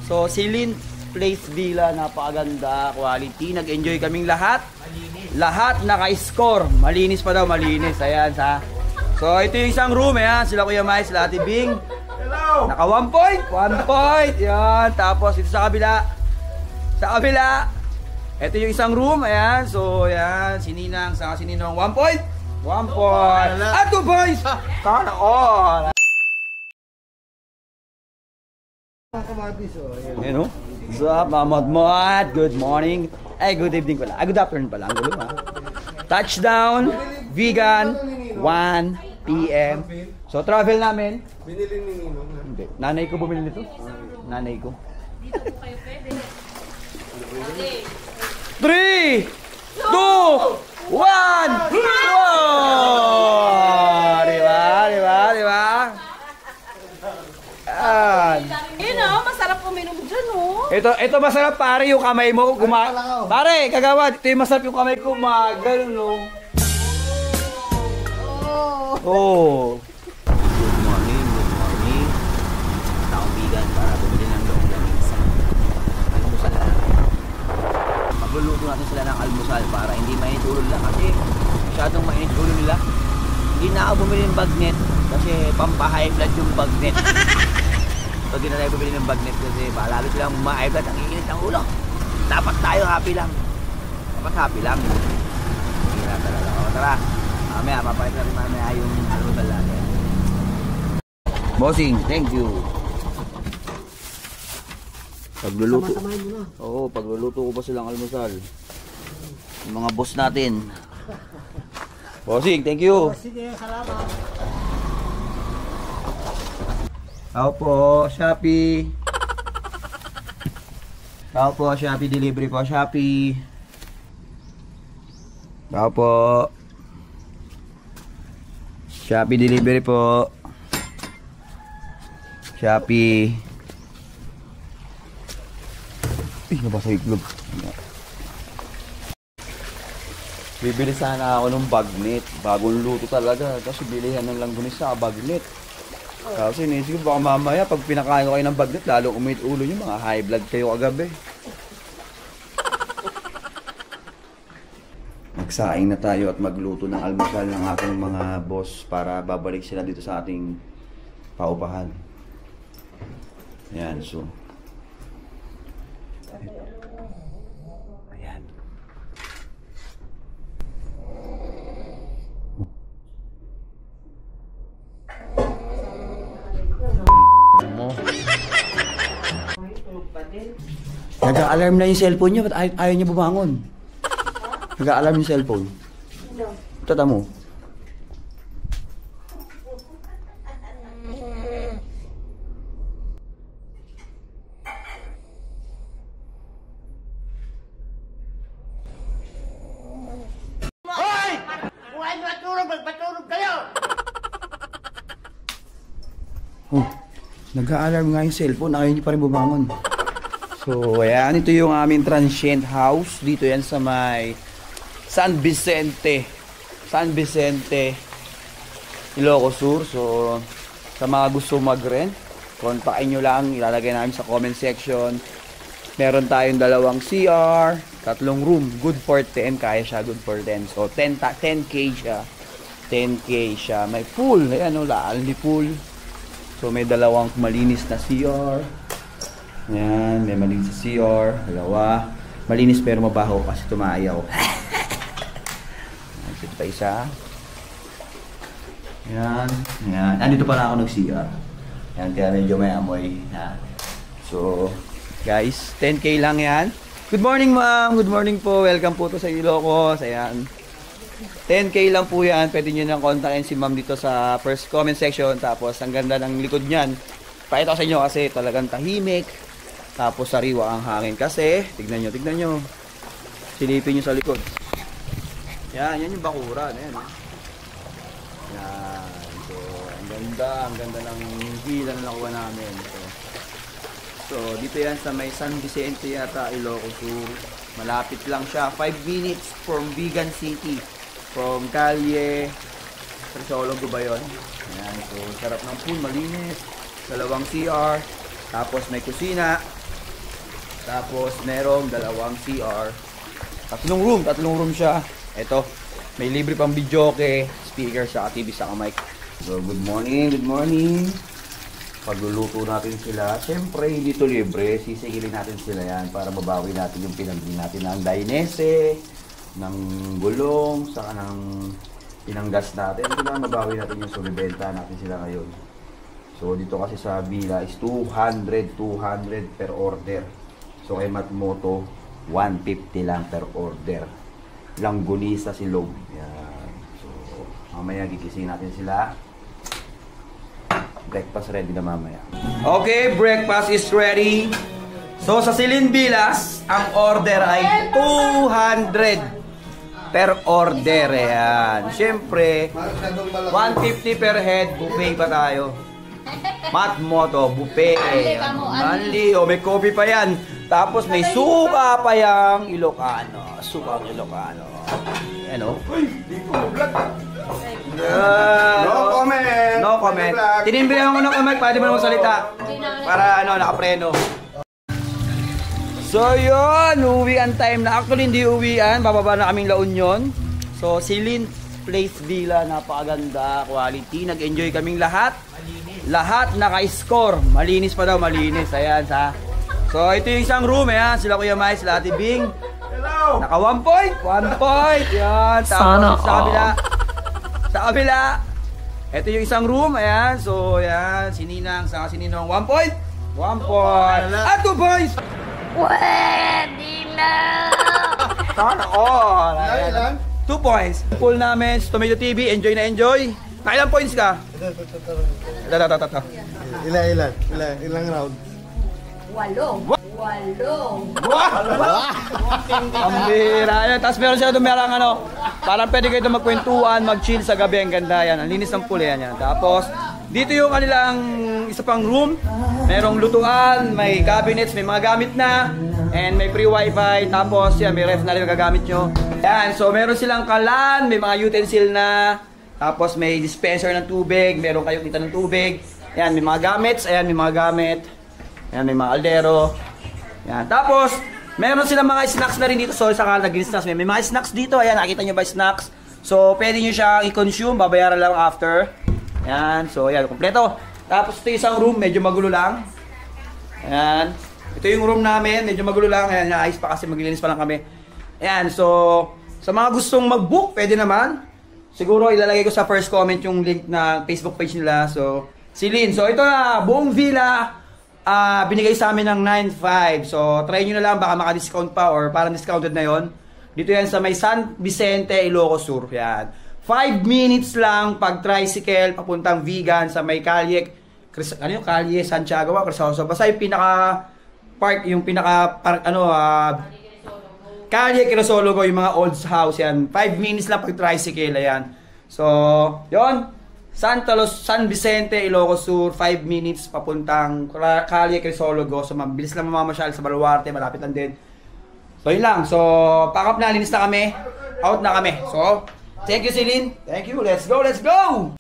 So, Celine Place Villa, napakaganda, quality. Nag-enjoy kaming lahat. Malinis. Lahat naka-score. Malinis pa daw, malinis. Ayan, ha. So, ito yung isang room, ayan. Sila Kuya Mais, sila Ate Bing. Hello! Naka 1 point. 1 point. Ayan. Tapos, ito sa kabila. Sa kabila. Ito yung isang room, ayan. So, ayan. Sininang, sa sininong 1 point. 1 point. At 2 points. Sana all. Ayan, oh. What's up, Mamad? Good morning. Ay, good evening pala. Ay, good afternoon pala. Ang gulo, ha. Touchdown, vegan, 1 p.m. So, travel namin. Binili ni Ninong. Hindi. Nanay ko bumili nito. Nanay ko. Dito po kayo pwede. 3, 2, 1! Wow! Diba? Diba? Diba? Ayan. Masarap uminom dyan, oh. Ito masarap pare yung kamay mo. Pare, kagawad. Ito yung masarap yung kamay ko. Ganun, no? Oh. Good morning, good morning. Taong bigan para bumili ng loong lamig sa almusal na. Magluluto natin sila ng almusal para hindi mainit ulo nila kasi masyadong mainit ulo nila. Hindi na ako bumili ng bagnet kasi pampahigh blood yung bagnet. Pag hindi na tayo bumili ng bagnet kasi lalo silang ma-high blood, ang init ng ulo. Dapat tayo happy lang. Dapat happy lang. Hindi na talaga. O tara. Mamaya, papalit na rin mamaya yung almusal natin. Bossing, thank you. Pagluluto. Oo, pagluluto ko pa silang almusal. Yung mga boss natin. Bossing, thank you. Sige, salamat. Ako po, Shopee. Ako po, Shopee. Delivery po, Shopee. Ako po. Shopee delivery po. Shopee. Nabasa yung iklog. Bibili sana ako ng bagnet. Bagong luto talaga. Kasi bilihan ng langgunis sa bagnet. Kasi inisip ko baka mamaya pag pinakain ko kayo ng bagnet, lalo umit ulo nyo, mga high blood kayo kagabi. Magsaing na tayo at magluto ng almusal ng ating mga boss para babalik sila dito sa ating paupahan. Ayan, so. Ayan. Nag-a-alarm na yung cellphone niya, ba't ayaw niya bumangon? Nag-a-alarm yung cellphone. Tata mo. Hoy! Kung ay matulog, magpatulog kayo! Oh, nag-a-alarm nga yung cellphone, ayaw niya pa rin bumangon. So, ayan, ito yung aming transient house. Dito yan sa may San Vicente, Ilocos Sur. So, sa mga gusto mag-rent, kontakin nyo lang, ilalagay namin sa comment section. Meron tayong 2 CR, 3 room, good for 10, kaya siya, good for 10. So, 10K siya, 10K siya. May pool, ayan o, only pool. So, may 2 malinis na CR. Ayan, may malinis sa CR, 2. Malinis pero mabaho kasi tumayaw. Ito pa isa. Ayan, ayan. Andito pala ako nag-CR. Ayan, kaya medyo may amoy. Ha? So, guys, 10K lang yan. Good morning, ma'am. Good morning po. Welcome po to sa Ilocos. Ayan. 10K lang po yan. Pwede nyo nang kontakin si ma'am dito sa first comment section. Tapos, ang ganda ng likod nyan. Pakita ko sa inyo kasi talagang tahimik. Tapos, sariwa ang hangin. Kasi, tignan nyo. Silipin nyo sa likod. Yan yung bakuran. Ayan. Yan. So, ang ganda ng villa na nakuha namin. So, dito yan sa may San Vicente yata, Ilocos Sur. Malapit lang siya. 5 minutes from Vigan City. From Calle Crisologo ba yun? Ayan. So, sarap ng pool. Malinis. 2 CR. Tapos may kusina. Tapos merong dalawang CR. Tatlong room siya. Ito, may libre pang videoke, speaker sa TV sa mic. So good morning. Pagluluto natin sila. Siyempre hindi to libre, sisigilin natin sila yan para mabawi natin yung pinagdi natin ng dainese, ng gulong, saka ng pinanggas natin. Ito na mabawi natin yung subibenta natin sila ngayon. So dito kasi sa Villa is 200 per order. So kay Matmoto 150 lang per order. Langgunisa silog. Yan. So mamaya gigising natin sila. Breakfast ready na mamaya. Okay, breakfast is ready. So sa Celine Villas, ang order ay 200 per order. Yan. Siyempre 150 per head. Buffet pa tayo. Matmoto, buffet. Only. O, may coffee pa yan. Tapos may suka pa yung Ilocano. Sukang Ilocano. Ano? No comment. No comment. Tinimbihan ko ng comment. Pwede mo na magsalita. Para nakapreno. So yun, uwian time na. Actually hindi uwian. Bababa na kaming La Union. So Celine Place Villa. Napakaganda. Quality. Nag-enjoy kaming lahat. Lahat naka-score. Malinis pa daw, malinis. Ayan, sa. So, ito yung isang room, ayan. Sila Kuya Mai, sila Ate Bing. Hello. Naka 1 point. 1 point. Yan. Tapos, sa kabila. Ito yung isang room, ayan. So, ayan. Sininang, sa sininong 1 point. 1 point. At 2 points. Pwede na! Sana all. Ilan? 2 points. Pool namin, Tomato TV. Enjoy na enjoy. Nakailang points ka? Ilang round? 8. Ang bira yan. Tapos meron siya doon parang pwede kayo doon magkwentuhan, mag-chill sa gabi. Ang ganda yan. Ang linis ng pool yan. Tapos, dito yung kanilang isa pang room. Merong lutuan, may cabinets, may mga gamit na. And may free wifi. Tapos, yan, may ref na rin magagamit nyo. Yan. So, meron silang kalan, may mga utensil na. Tapos may dispenser ng tubig, meron kayong kita ng tubig. Ayan, may mga gamits, ayan, may mga gamit. Ayan, may mga aldero. Ayan, tapos meron silang mga snacks na rin dito. So, sa Green Snacks, may mga snacks dito. Ayan, nakita nyo ba snacks? So, pwede nyo siya i-consume, babayaran lang after. Ayan, so, ayan, kompleto. Tapos ito yung isang room, medyo magulo lang. Ayan, ito yung room namin, medyo magulo lang. Ayan, naayos pa kasi maglilinis pa lang kami. Ayan, so, sa mga gustong mag-book, pwede naman. Siguro ilalagay ko sa first comment yung link na Facebook page nila. So, Celine. So, ito na. Buong villa. Binigay sa amin ng 9.5. So, try nyo na lang. Baka maka-discount pa or parang discounted na yon. Dito yan sa may San Vicente, Ilocos Sur. Yan. 5 minutes lang pag tricycle papuntang Vegan sa may Calle. Ano yung Calle? Santiago ba? Crisoso. Basta yung pinaka-park, yung pinaka-park, Calle Crisoso, yung mga old house yan. 5 minutes lang pag tricycle, ayan. So, yon. San Vicente, Ilocos Sur, 5 minutes papuntang Calle Crisoso. So, mabilis lang mamamasyal sa Baluarte, malapit lang din. So, yun lang. So, pack up na, linis na kami. Out na kami. So, thank you, Celine. Thank you. Let's go, let's go!